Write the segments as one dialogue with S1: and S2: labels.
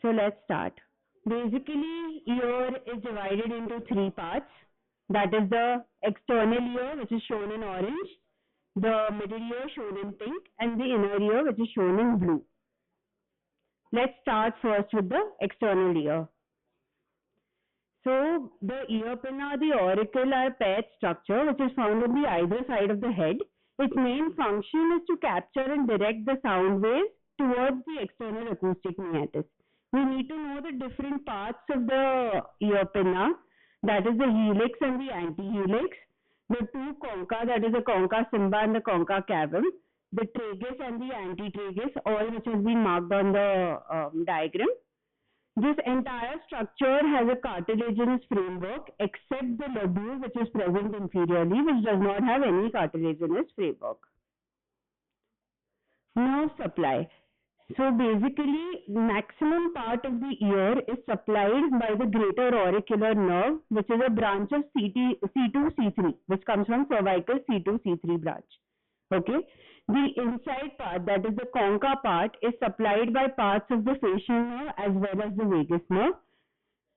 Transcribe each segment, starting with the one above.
S1: So let's start. Basically, ear is divided into three parts. That is the external ear, which is shown in orange, the middle ear shown in pink, and the inner ear, which is shown in blue. Let's start first with the external ear. So the ear pinna, the auricle are paired structure which is found on the either side of the head. Its main function is to capture and direct the sound waves towards the external acoustic meatus. We need to know the different parts of the ear pinna, that is the helix and the antihelix, the two concha, that is the concha cymba and the concha cavum, the tragus and the antitragus, all which has been marked on the diagram. This entire structure has a cartilaginous framework except the lobule which is present inferiorly, which does not have any cartilaginous framework. Nerve supply. So basically, maximum part of the ear is supplied by the greater auricular nerve, which is a branch of C2-C3, which comes from cervical C2-C3 branch. Okay. The inside part, that is the concha part, is supplied by parts of the facial nerve as well as the vagus nerve.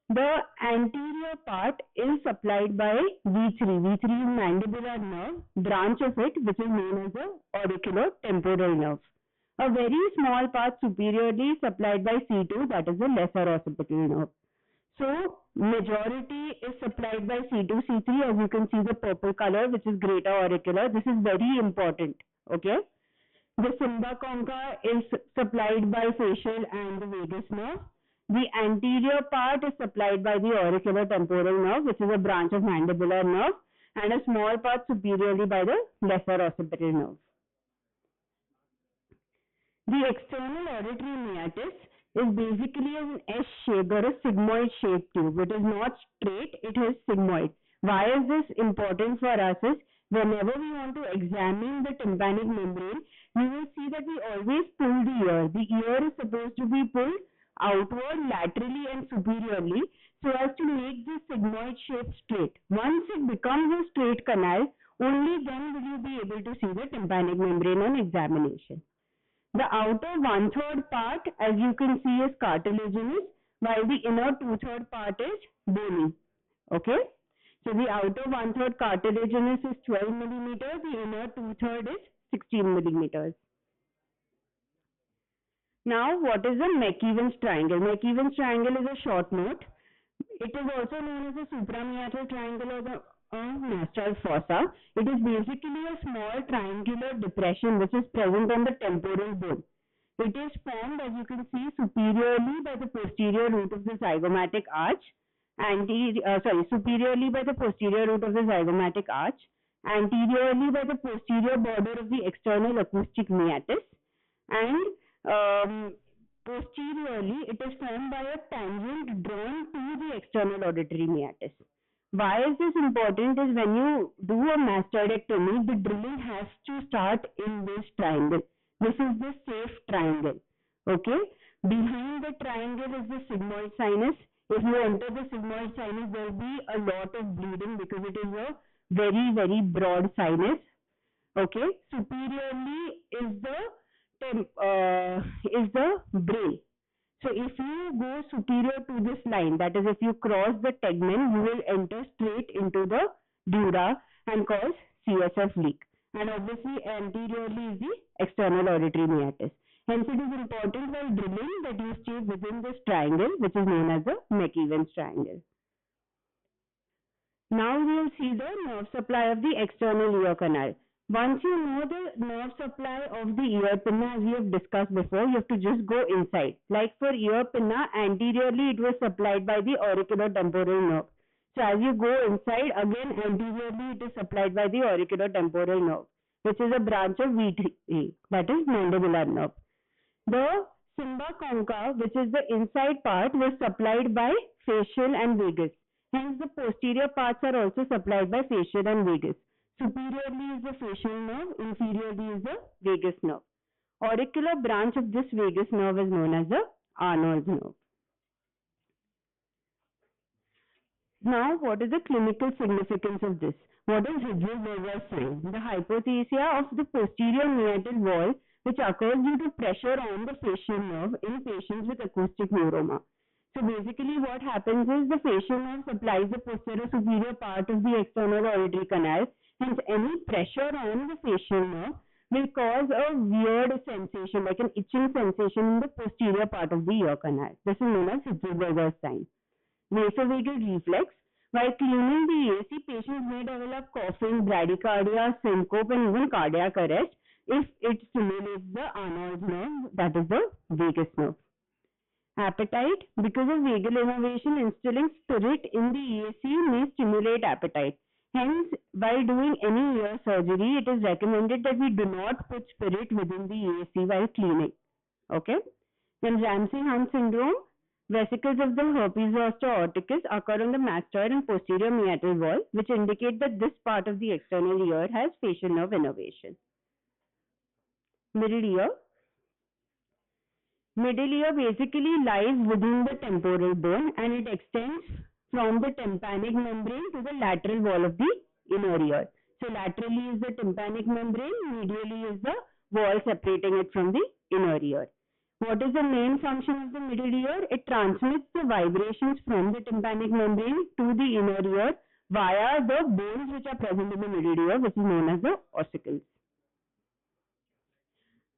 S1: The anterior part is supplied by V3. V3 is mandibular nerve, branch of it, which is known as the auriculotemporal nerve. A very small part superiorly is supplied by C2, that is the lesser occipital nerve. So, majority is supplied by C2-C3, as you can see the purple color, which is greater auricular. This is very important. Okay. The cymba concha is supplied by facial and the vagus nerve. The anterior part is supplied by the auriculotemporal nerve, which is a branch of mandibular nerve, and a small part superiorly by the lesser occipital nerve. The external auditory meatus is basically an S-shaped or a sigmoid shaped tube. It is not straight, it is sigmoid. Why is this important for us is, whenever we want to examine the tympanic membrane, you will see that we always pull the ear. The ear is supposed to be pulled outward, laterally and superiorly so as to make this sigmoid shape straight. Once it becomes a straight canal, only then will you be able to see the tympanic membrane on examination. The outer one-third part, as you can see, is cartilaginous, while the inner two-third part is bony. Okay? So the outer one-third cartilaginous is 12 millimeters, the inner two-third is 16 millimeters. Now, what is a McEwen's triangle? McEwen's triangle is a short note. It is also known as the suprameatal triangle or the mastoid fossa. It is basically a small triangular depression which is present on the temporal bone. It is formed, as you can see, superiorly by the posterior root of the zygomatic arch, superiorly by the posterior root of the zygomatic arch, anteriorly by the posterior border of the external acoustic meatus, and posteriorly it is formed by a tangent drawn to the external auditory meatus. Why is this important is when you do a mastoidectomy, the drilling has to start in this triangle. This is the safe triangle. Okay. Behind the triangle is the sigmoid sinus. If you enter the sigmoid sinus, there will be a lot of bleeding because it is a very, very broad sinus. Okay. Superiorly is the brain. So if you go superior to this line, that is if you cross the tegmen, you will enter straight into the dura and cause CSF leak. And obviously anteriorly is the external auditory meatus. Hence it is important while drilling that you stay within this triangle, which is known as the McEwen's triangle. Now we will see the nerve supply of the external ear canal. Once you know the nerve supply of the ear pinna, as we have discussed before, you have to just go inside. Like for ear pinna, anteriorly it was supplied by the auriculotemporal nerve. So as you go inside, again anteriorly it is supplied by the auriculotemporal nerve, which is a branch of V3, that is mandibular nerve. The cymba concha, which is the inside part, was supplied by facial and vagus. Hence the posterior parts are also supplied by facial and vagus. Superiorly is the facial nerve, inferiorly is the vagus nerve. Auricular branch of this vagus nerve is known as the Arnold's nerve. Now, what is the clinical significance of this? What is Hydrover's sign? The hypothesia of the posterior meatal wall which occurs due to pressure on the facial nerve in patients with acoustic neuroma. So basically what happens is the facial nerve supplies the posterior superior part of the external auditory canal. Hence any pressure on the facial nerve will cause a weird sensation, like an itching sensation in the posterior part of the ear canal. This is known as Hitzelsberger's sign. Vasovagal reflex. While cleaning the EAC, patients may develop coughing, bradycardia, syncope, and even cardiac arrest if it stimulates the Arnold's nerve, that is the vagus nerve. Appetite. Because of vagal innervation, instilling spirit in the EAC may stimulate appetite. Hence, while doing any ear surgery, it is recommended that we do not put spirit within the EAC while cleaning. Okay? Then Ramsay-Hunt syndrome. Vesicles of the herpes zoster aorticus occur on the mastoid and posterior meatal wall, which indicate that this part of the external ear has facial nerve innervation. Middle ear. Middle ear basically lies within the temporal bone and it extends from the tympanic membrane to the lateral wall of the inner ear. So laterally is the tympanic membrane, medially is the wall separating it from the inner ear. What is the main function of the middle ear? It transmits the vibrations from the tympanic membrane to the inner ear via the bones which are present in the middle ear, which is known as the ossicles.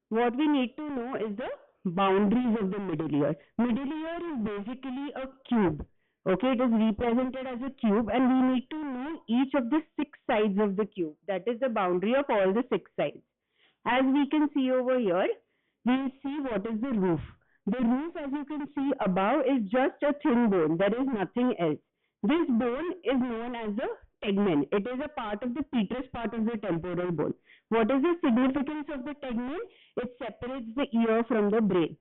S1: What we need to know is the boundaries of the middle ear. Middle ear is basically a cube. Okay, it is represented as a cube and we need to know each of the 6 sides of the cube. That is the boundary of all the 6 sides. As we can see over here, we will see what is the roof. The roof, as you can see above, is just a thin bone. There is nothing else. This bone is known as the tegmen. It is a part of the petrous part of the temporal bone. What is the significance of the tegmen? It separates the ear from the brain.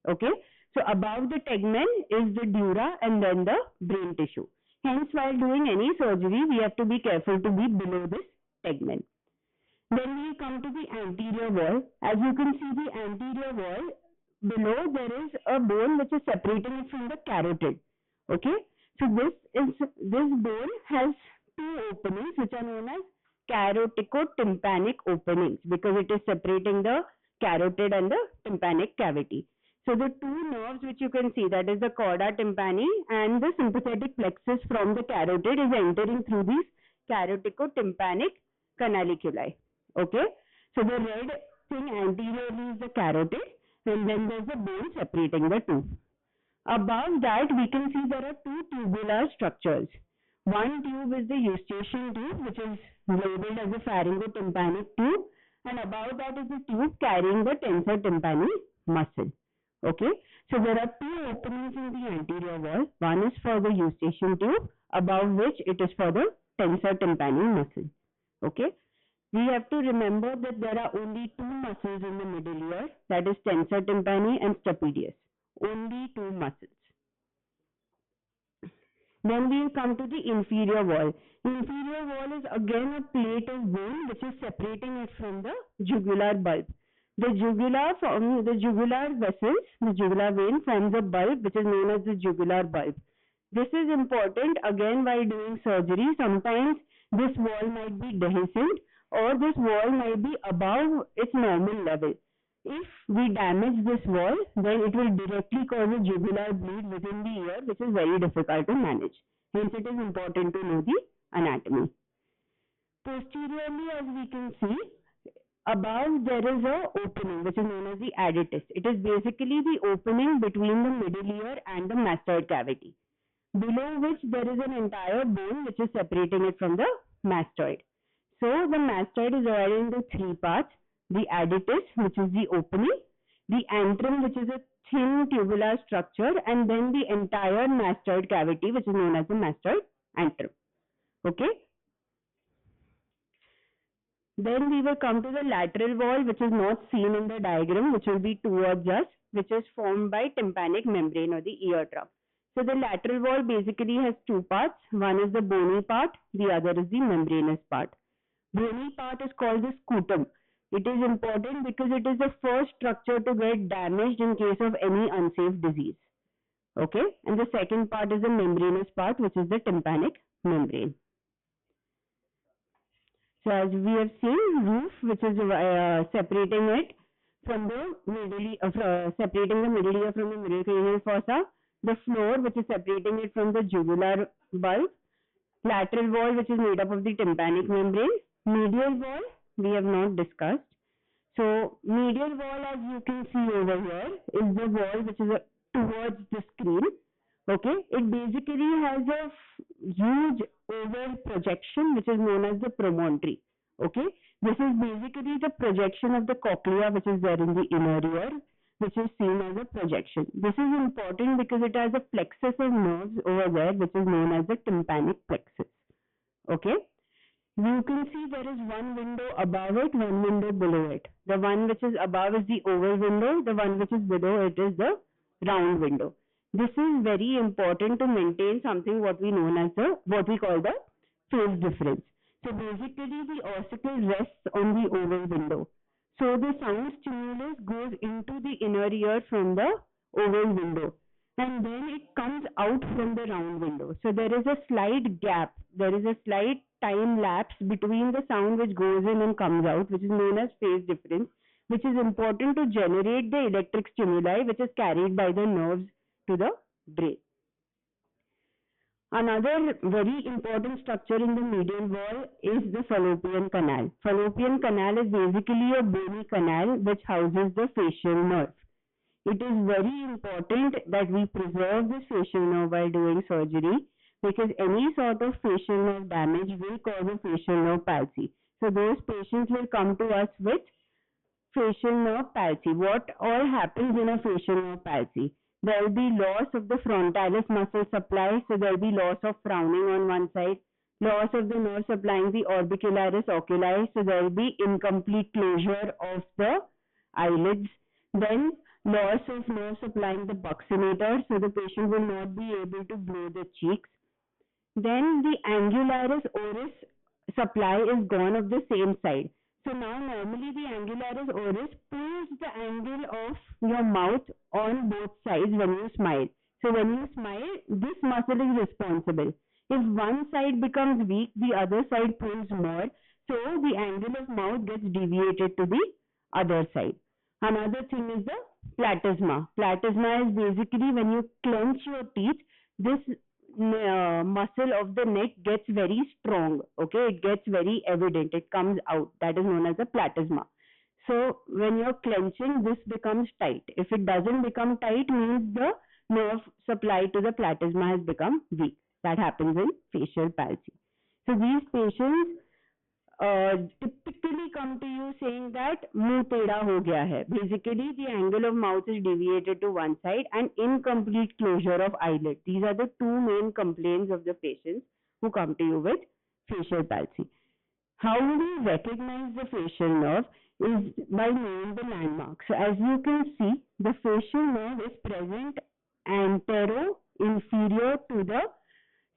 S1: Okay? So above the tegmen is the dura and then the brain tissue. Hence, while doing any surgery, we have to be careful to be below this tegmen. Then we come to the anterior wall. As you can see, the anterior wall, below there is a bone which is separating it from the carotid. Okay? So this bone has 2 openings which are known as caroticotympanic openings because it is separating the carotid and the tympanic cavity. So the 2 nerves which you can see, that is the chorda tympani and the sympathetic plexus from the carotid, is entering through these caroticotympanic canaliculi. Okay, so the red thing anteriorly is the carotid and then there's the bone separating the 2. Above that we can see there are 2 tubular structures. One tube is the eustachian tube, which is labeled as the pharyngotympanic tube, and above that is the tube carrying the tensor tympani muscle. Okay, so there are 2 openings in the anterior wall. One is for the eustachian tube, above which it is for the tensor tympani muscle. Okay, we have to remember that there are only 2 muscles in the middle ear, that is tensor tympani and stapedius. Only 2 muscles. Then we come to the inferior wall. Inferior wall is again a plate of bone which is separating it from the jugular bulb. The jugular vessels, the jugular vein forms a bulb which is known as the jugular bulb. This is important again while doing surgery. Sometimes this wall might be dehiscent or this wall might be above its normal level. If we damage this wall, then it will directly cause a jugular bleed within the ear, which is very difficult to manage. Hence, it is important to know the anatomy. Posteriorly, as we can see, above there is a opening which is known as the additus. It is basically the opening between the middle ear and the mastoid cavity, below which there is an entire bone which is separating it from the mastoid. So, the mastoid is divided into 3 parts. The additus, which is the opening, the antrum, which is a thin tubular structure, and then the entire mastoid cavity, which is known as the mastoid antrum. Okay? Then we will come to the lateral wall, which is not seen in the diagram, which will be towards us, which is formed by tympanic membrane or the eardrum. So the lateral wall basically has 2 parts. One is the bony part, the other is the membranous part. Bony part is called the scutum. It is important because it is the first structure to get damaged in case of any unsafe disease. Okay, and the second part is the membranous part, which is the tympanic membrane. So as we have seen, roof, which is separating it from the separating the middle ear from the middle cranial fossa, the floor which is separating it from the jugular bulb, lateral wall which is made up of the tympanic membrane, medial wall we have not discussed. So medial wall, as you can see over here, is the wall which is towards the screen. Okay, it basically has a huge oval projection which is known as the promontory. Okay, this is basically the projection of the cochlea which is there in the inner ear, which is seen as a projection. This is important because it has a plexus of nerves over there which is known as the tympanic plexus. Okay, you can see there is one window above it, one window below it. The one which is above is the oval window, the one which is below it is the round window. This is very important to maintain something what we call the phase difference. So basically the ossicle rests on the oval window. So the sound stimulus goes into the inner ear from the oval window and then it comes out from the round window. So there is a slight gap, there is a slight time lapse between the sound which goes in and comes out, which is known as phase difference, which is important to generate the electric stimuli which is carried by the nerves to the brain. Another very important structure in the medial wall is the fallopian canal. Fallopian canal is basically a bony canal which houses the facial nerve. It is very important that we preserve the facial nerve while doing surgery because any sort of facial nerve damage will cause a facial nerve palsy. So those patients will come to us with facial nerve palsy. What all happens in a facial nerve palsy? There will be loss of the frontalis muscle supply, so there will be loss of frowning on one side, loss of the nerve supplying the orbicularis oculi, so there will be incomplete closure of the eyelids. Then loss of nerve supplying the buccinator, so the patient will not be able to blow the cheeks. Then the angularis oris supply is gone of the same side. So now normally the angularis oris pulls the angle of your mouth on both sides when you smile. So when you smile, this muscle is responsible. If one side becomes weak, the other side pulls more. So the angle of mouth gets deviated to the other side. Another thing is the platysma. Platysma is basically when you clench your teeth, this muscle of the neck gets very strong. Okay, it gets very evident. It comes out. That is known as the platysma. So when you're clenching, this becomes tight. If it doesn't become tight, means the nerve supply to the platysma has become weak. That happens in facial palsy. So these patients typically come to you saying that मुंह टेढ़ा हो गया है. Basically, the angle of mouth is deviated to one side and incomplete closure of eyelid. These are the two main complaints of the patients who come to you with facial palsy. How we recognize the facial nerve is by knowing the landmarks. So as you can see, the facial nerve is present antero-inferior to the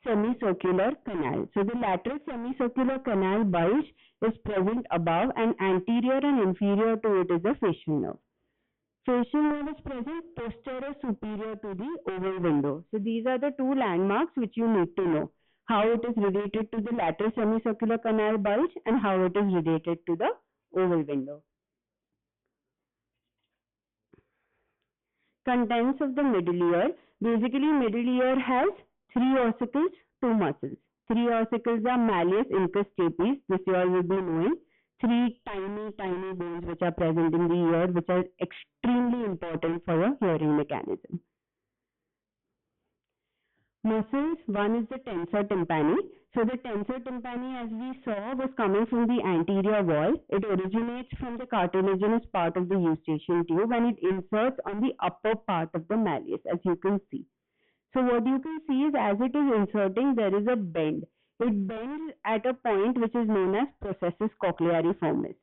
S1: semicircular canal. So the lateral semicircular canal bulge is present above and anterior and inferior to it is the facial nerve. Facial nerve is present posterior superior to the oval window. So these are the two landmarks which you need to know. How it is related to the lateral semicircular canal bulge and how it is related to the oval window. Contents of the middle ear. Basically, middle ear has 3 ossicles, 2 muscles. 3 ossicles are malleus, incus, stapes. This you all will be knowing. 3 tiny bones which are present in the ear, which are extremely important for your hearing mechanism. Muscles, one is the tensor tympani. So the tensor tympani, as we saw, was coming from the anterior wall. It originates from the cartilaginous part of the eustachian tube and it inserts on the upper part of the malleus, as you can see. So what you can see is as it is inserting, there is a bend. It bends at a point which is known as processus cochleariformis.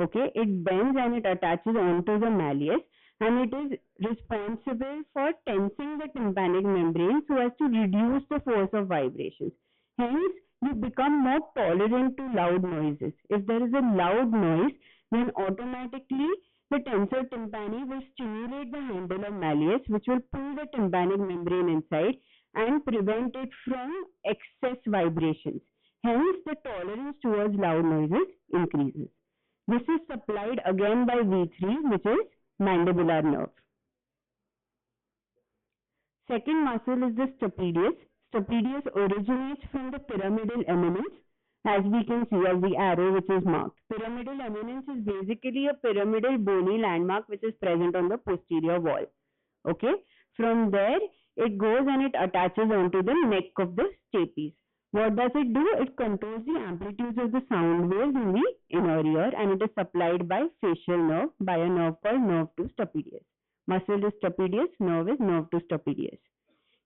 S1: Okay, it bends and it attaches onto the malleus and it is responsible for tensing the tympanic membrane so as to reduce the force of vibrations. Hence, you become more tolerant to loud noises. If there is a loud noise, then automatically the tensor tympani will stimulate the handle of malleus, which will pull the tympanic membrane inside and prevent it from excess vibrations. Hence, the tolerance towards loud noises increases. This is supplied again by V3, which is mandibular nerve. Second muscle is the stapedius. Stapedius originates from the pyramidal eminence, as we can see as the arrow which is marked. Pyramidal eminence is basically a pyramidal bony landmark which is present on the posterior wall. Okay, from there it goes and it attaches onto the neck of the stapes. What does it do? It controls the amplitudes of the sound waves in the inner ear, and it is supplied by facial nerve by a nerve called nerve to stapedius. Muscle is stapedius, nerve is nerve to stapedius.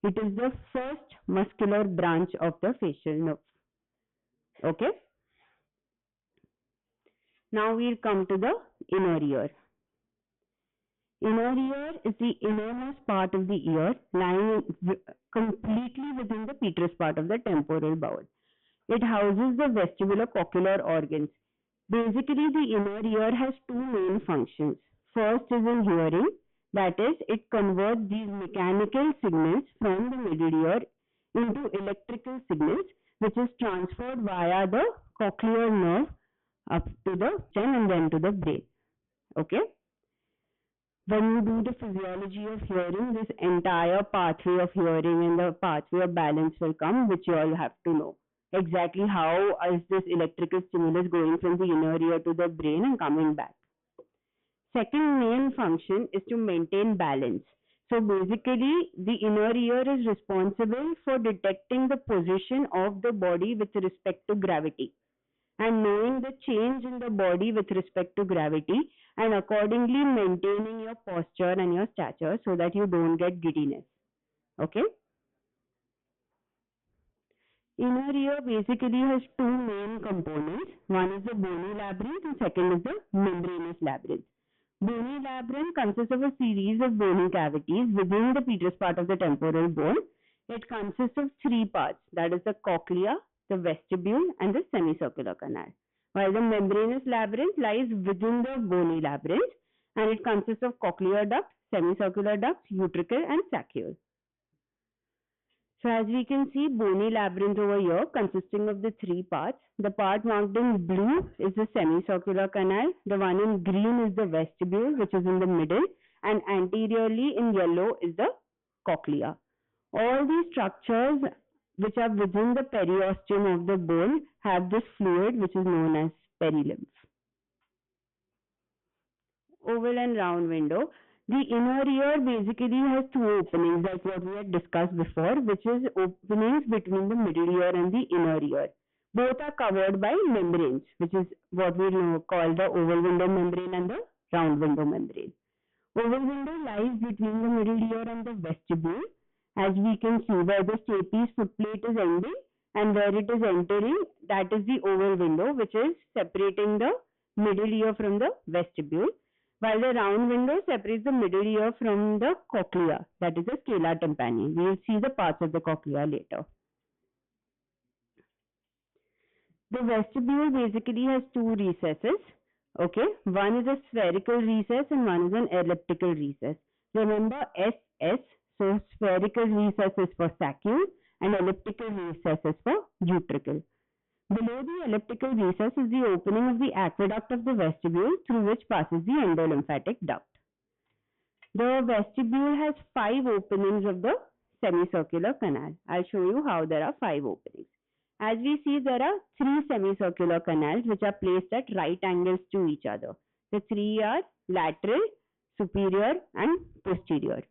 S1: It is the first muscular branch of the facial nerve. Okay. Now we'll come to the inner ear. Inner ear is the innermost part of the ear, lying completely within the petrous part of the temporal bowl. It houses the vestibulocochlear organs. Basically, the inner ear has two main functions. First is in hearing, that is, it converts these mechanical signals from the middle ear into electrical signals, which is transferred via the cochlear nerve up to the brain and then to the brain. Okay? When you do the physiology of hearing, this entire pathway of hearing and the pathway of balance will come, which you all have to know. Exactly how is this electrical stimulus going from the inner ear to the brain and coming back. Second main function is to maintain balance. So basically, the inner ear is responsible for detecting the position of the body with respect to gravity and knowing the change in the body with respect to gravity and accordingly maintaining your posture and your stature so that you don't get giddiness. Okay? Inner ear basically has two main components. One is the bony labyrinth and second is the membranous labyrinth. Bony labyrinth consists of a series of bony cavities within the petrous part of the temporal bone. It consists of three parts, that is the cochlea, the vestibule and the semicircular canal. While the membranous labyrinth lies within the bony labyrinth and it consists of cochlear duct, semicircular duct, utricle and saccule. So as we can see, bony labyrinth over here consisting of the three parts. The part marked in blue is the semicircular canal. The one in green is the vestibule, which is in the middle, and anteriorly in yellow is the cochlea. All these structures which are within the periosteum of the bone have this fluid which is known as perilymph. Oval and round window. The inner ear basically has two openings, like what we had discussed before, which is openings between the middle ear and the inner ear. Both are covered by membranes, which is what we call the oval window membrane and the round window membrane. Oval window lies between the middle ear and the vestibule, as we can see where the stapes footplate is ending and where it is entering, that is the oval window, which is separating the middle ear from the vestibule, while the round window separates the middle ear from the cochlea, that is the scala tympani. We will see the parts of the cochlea later. The vestibule basically has two recesses. Okay, one is a spherical recess and one is an elliptical recess. Remember SS, so spherical recess is for saccule and elliptical recess is for utricle. Below the elliptical recess is the opening of the aqueduct of the vestibule through which passes the endolymphatic duct. The vestibule has 5 openings of the semicircular canal. I'll show you how there are 5 openings. As we see, there are 3 semicircular canals which are placed at right angles to each other. The 3 are lateral, superior and posterior.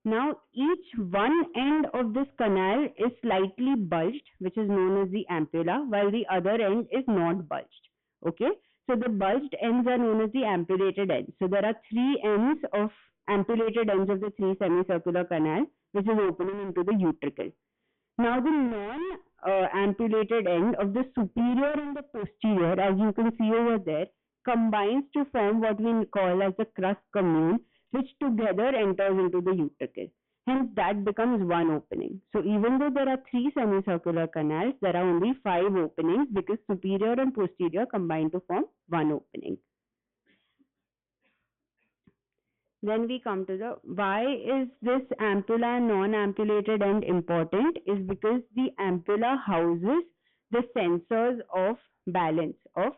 S1: Now, each one end of this canal is slightly bulged, which is known as the ampulla, while the other end is not bulged. Okay, so the bulged ends are known as the ampullated ends. So there are 3 ends of ampullated ends of the 3 semicircular canals, which is opening into the utricle. Now, the non-ampullated end of the superior and the posterior, as you can see over there, combines to form what we call as the crus commune, which together enters into the utricle. Hence, that becomes one opening. So, even though there are 3 semicircular canals, there are only 5 openings because superior and posterior combine to form one opening. Then we come to the why is this ampulla and non-ampullated end important is because the ampulla houses the sensors of balance, of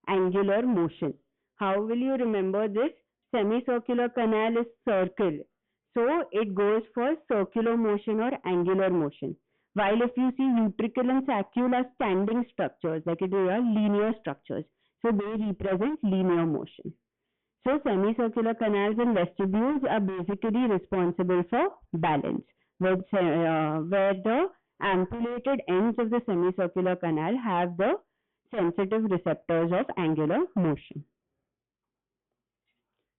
S1: angular motion. How will you remember this? Semicircular canal is circle. So it goes for circular motion or angular motion. While if you see ventricle and saccule are standing structures, like it are linear structures. So they represent linear motion. So semicircular canals and vestibules are basically responsible for balance, where the ampullated ends of the semicircular canal have the sensitive receptors of angular motion.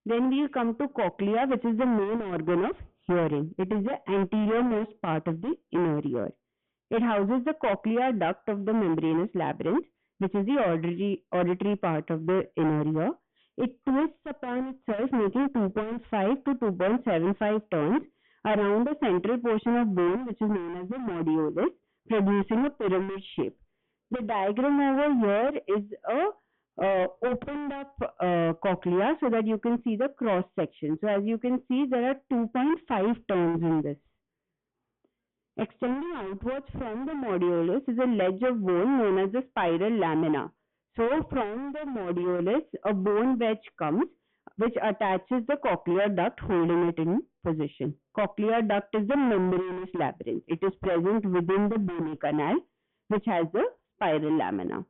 S1: Then we come to cochlea, which is the main organ of hearing. It is the anterior-most part of the inner ear. It houses the cochlear duct of the membranous labyrinth, which is the auditory part of the inner ear. It twists upon itself, making 2.5 to 2.75 turns around a central portion of bone, which is known as the modulus, producing a pyramid shape. The diagram over here is a opened up cochlea so that you can see the cross section. So as you can see, there are 2.5 turns in this. Extending outwards from the modulus is a ledge of bone known as the spiral lamina. So from the modulus, a bone wedge comes which attaches the cochlear duct, holding it in position. Cochlear duct is the membranous labyrinth. It is present within the bony canal, which has the spiral lamina.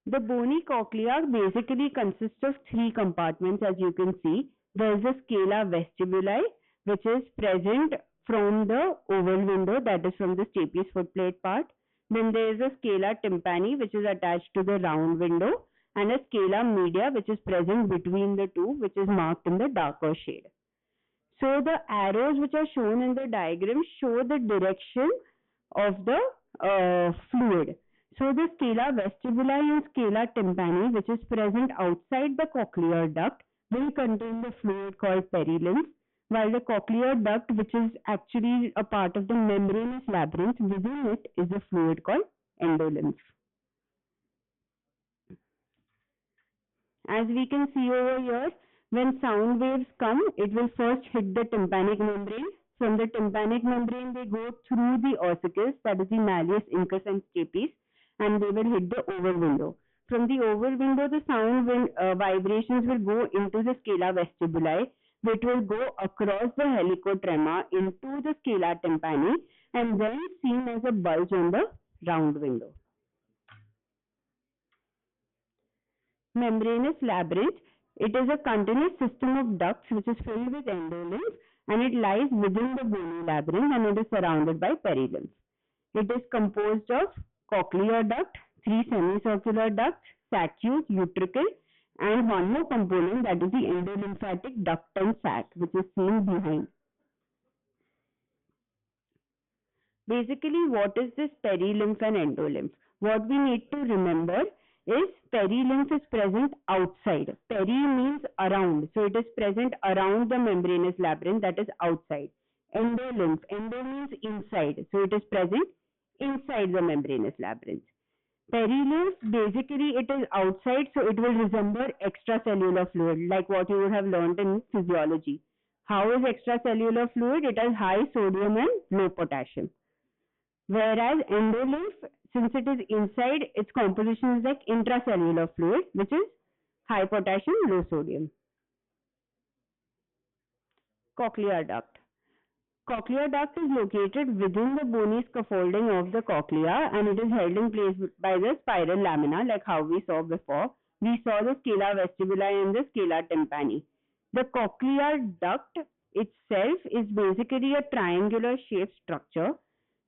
S1: The bony cochlea basically consists of three compartments, as you can see. There is a scala vestibuli, which is present from the oval window, that is from the stapes footplate part. Then there is a scala tympani, which is attached to the round window, and a scala media, which is present between the two, which is marked in the darker shade. So the arrows which are shown in the diagram show the direction of the fluid. So the scala vestibuli and scala tympani, which is present outside the cochlear duct, will contain the fluid called perilymph, while the cochlear duct, which is actually a part of the membranous labyrinth, within it is a fluid called endolymph. As we can see over here, when sound waves come, it will first hit the tympanic membrane. From the tympanic membrane, they go through the ossicles, that is the malleus, incus and stapes, and they will hit the oval window. From the oval window, the sound vibrations will go into the scala vestibuli, which will go across the helicotrema into the scala tympani and then seen as a bulge on the round window. Membranous labyrinth. It is a continuous system of ducts which is filled with endolymph, and it lies within the bony labyrinth, and it is surrounded by perilymph. It is composed of cochlear duct, three semicircular ducts, saccule, utricle, and one more component, that is the endolymphatic duct and sac, which is seen behind. Basically, what is this perilymph and endolymph? What we need to remember is perilymph is present outside. Peri means around. So it is present around the membranous labyrinth, that is outside. Endolymph, endo means inside. So it is present inside the membranous labyrinth. Perilymph, basically it is outside, so it will resemble extracellular fluid, like what you would have learned in physiology. How is extracellular fluid? It has high sodium and low potassium. Whereas endolymph, since it is inside, its composition is like intracellular fluid, which is high potassium, low sodium. Cochlear duct. Cochlear duct is located within the bony scaffolding of the cochlea, and it is held in place by the spiral lamina, like how we saw before. We saw the scala vestibuli and the scala tympani. The cochlear duct itself is basically a triangular shaped structure.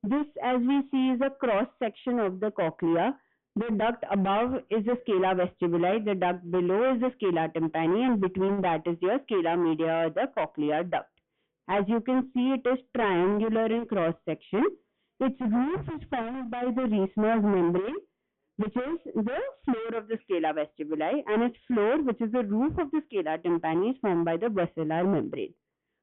S1: This, as we see, is a cross section of the cochlea. The duct above is the scala vestibuli, the duct below is the scala tympani, and between that is your scala media or the cochlear duct. As you can see, it is triangular in cross section. Its roof is formed by the Reissner's membrane, which is the floor of the scala vestibuli, and its floor, which is the roof of the scala tympani, is formed by the basilar membrane.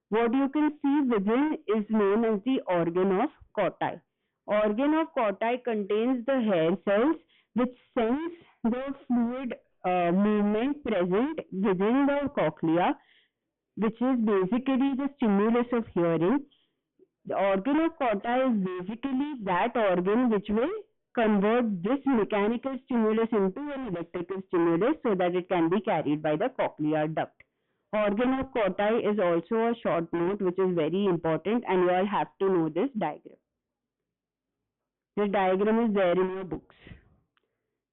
S1: What you can see within is known as the organ of Corti. Organ of Corti contains the hair cells which sense the fluid movement present within the cochlea, which is basically the stimulus of hearing. The organ of Corti is basically that organ which will convert this mechanical stimulus into an electrical stimulus so that it can be carried by the cochlear duct. Organ of Corti is also a short note which is very important, and you all have to know this diagram. This diagram is there in your books.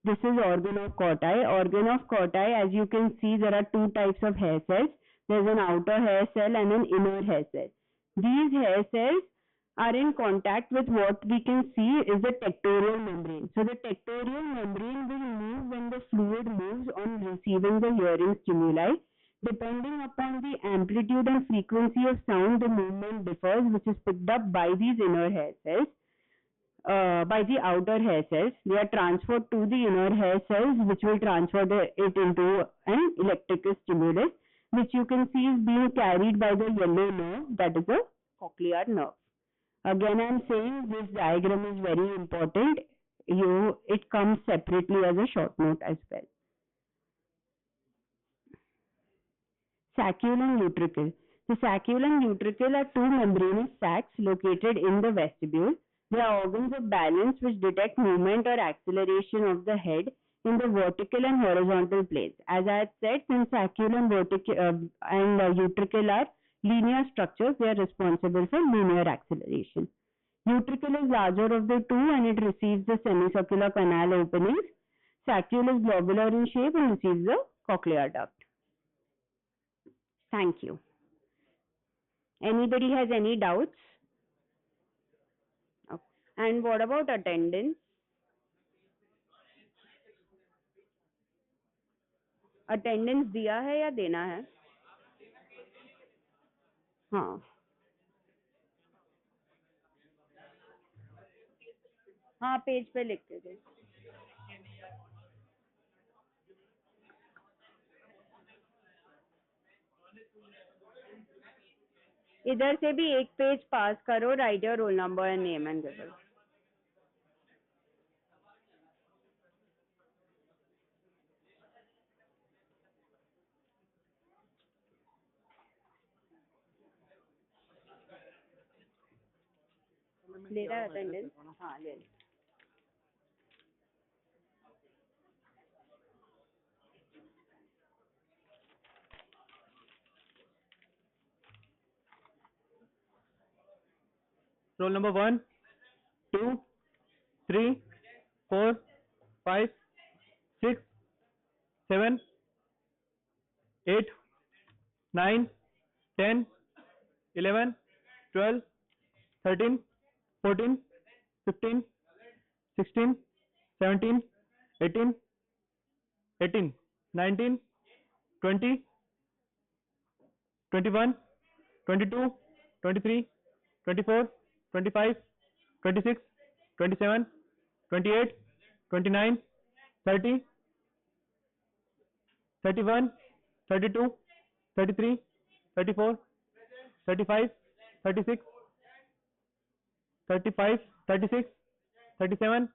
S1: This is organ of Corti. Organ of Corti, as you can see, there are two types of hair cells. There is an outer hair cell and an inner hair cell. These hair cells are in contact with what we can see is the tectorial membrane. So the tectorial membrane will move when the fluid moves on receiving the hearing stimuli. Depending upon the amplitude and frequency of sound, the movement differs, which is picked up by these inner hair cells. By the outer hair cells. They are transferred to the inner hair cells, which will transfer it into an electrical stimulus, which you can see is being carried by the yellow nerve, that is a cochlear nerve. Again, I am saying this diagram is very important. It comes separately as a short note as well. Saccule and utricle. The saccule and utricle are two membranous sacs located in the vestibule. They are organs of balance which detect movement or acceleration of the head in the vertical and horizontal planes. As I had said, since saccule and utricle are linear structures, they are responsible for linear acceleration. Utricle is larger of the two and it receives the semicircular canal openings. Saccule is globular in shape and receives the cochlear duct. Thank you. Anybody has any doubts? Okay. And what about attendance? Attendance दिया है या देना है? हाँ हाँ page पे लिख के दे. इधर से भी एक पेज पास करो. Right your roll number and name and give. ले रहा है अटेंडेंस? हाँ ले.
S2: Roll number 1, 2, 3, 4, 5, 6, 7, 8, 9, 10, 11, 12, 13, 14, 15, 16, 17, 18, 19, 20, 21, 22, 23, 24, 25, 26, 27, 28, 29, 30, 31, 32, 33, 34, 35, 36, 35, 36, 37,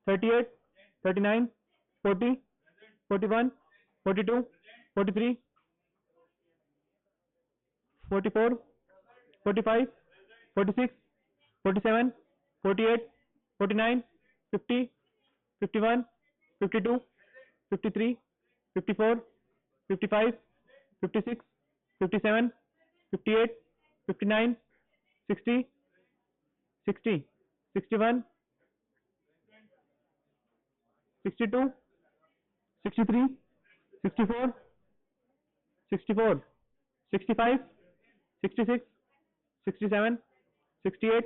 S2: 38, 39, 40, 41, 42, 43, 44, 45, 46, 47, 48, 49, 50, 51, 52, 53, 54, 55, 56, 57, 58, 59, 60, 60, 61, 62, 63, 64, 64, 65, 66, 67, 68,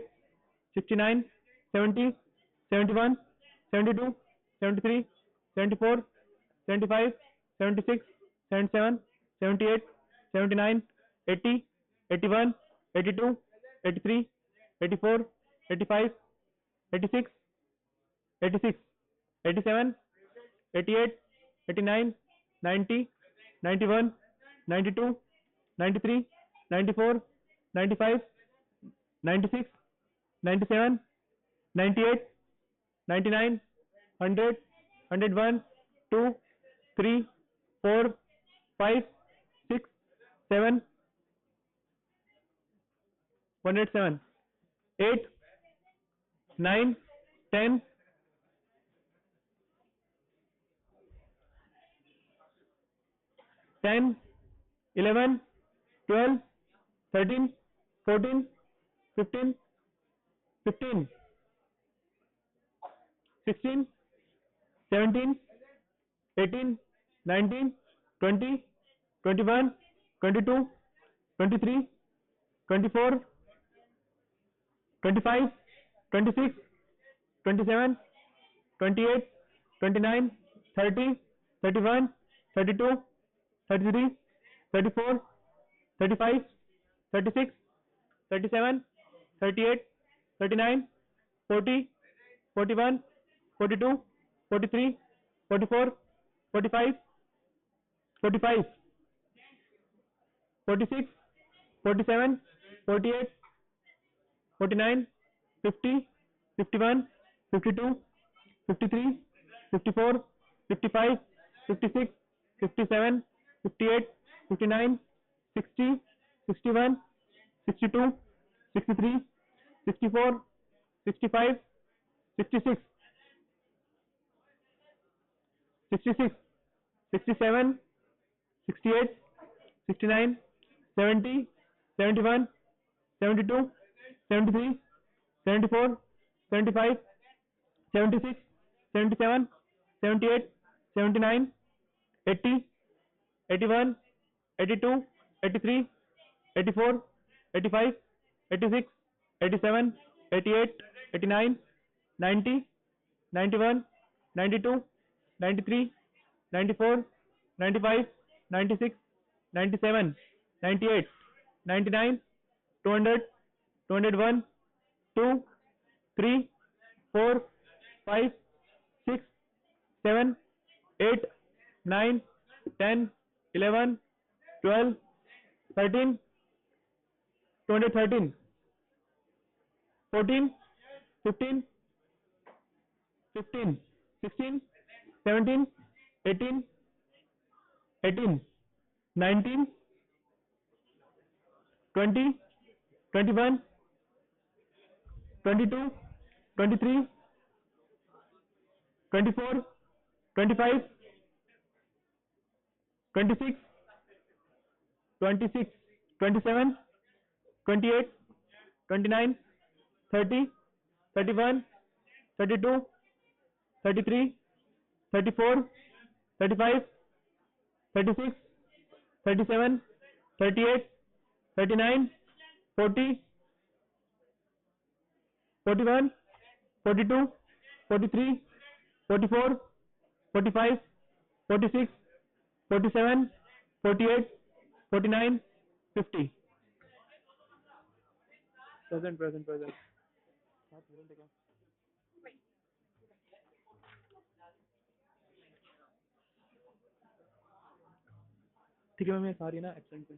S2: 69, 70, 71, 72, 73, 74, 75, 76, 77, 78, 79, 80, 81, 82, 83, 84, 85, 86, 86, 87, 88, 89, 90, 91, 92, 93, 94, 95, 96, 97, 98, 99, 100, 101, 2, 3, 4, 5, 6, 7, 107, 8, 9, 10, 10, 11, 12, 13, 14, 15, 15, 16, 17, 18, 19, 20, 21, 22, 23, 24, 25, 26, 27, 28, 29, 30, 31, 32, 33, 34, 35, 36, 37, 38, 39, 40, 41, 42, 43, 44, 45, 45, 46, 47, 48, 49, 50, 51, 52, 53, 54, 55, 56, 57, 58, 59, 60, 61, 62, 63, 64, 65, 66, 66, 67, 68, 69, 70, 71, 72, 73, 74, 75, 76, 77, 78, 79, 80, 81, 82, 83, 84, 85, 86, 87, 88, 89, 90, 91, 92, 93, 94, 95, 96, 97, 98, 99, 200, 201, 2, 3, 4, 5, 6, 7, 8, 9, 10, 11, 12, 13, 213, 14, 15, 15, 16, 17, 18, 18, 19, 20, 21, 22, 23, 24, 25, 26, 26, 27, 28, 29, 30, 31, 32, 33, 34, 35, 36, 37, 38, 39, 40, 41, 42, 43, 44, 45, 46, 47, 48, 49, 50. Present, present, present. ठीक है मैम, ये सारी ना एब्सेंट है.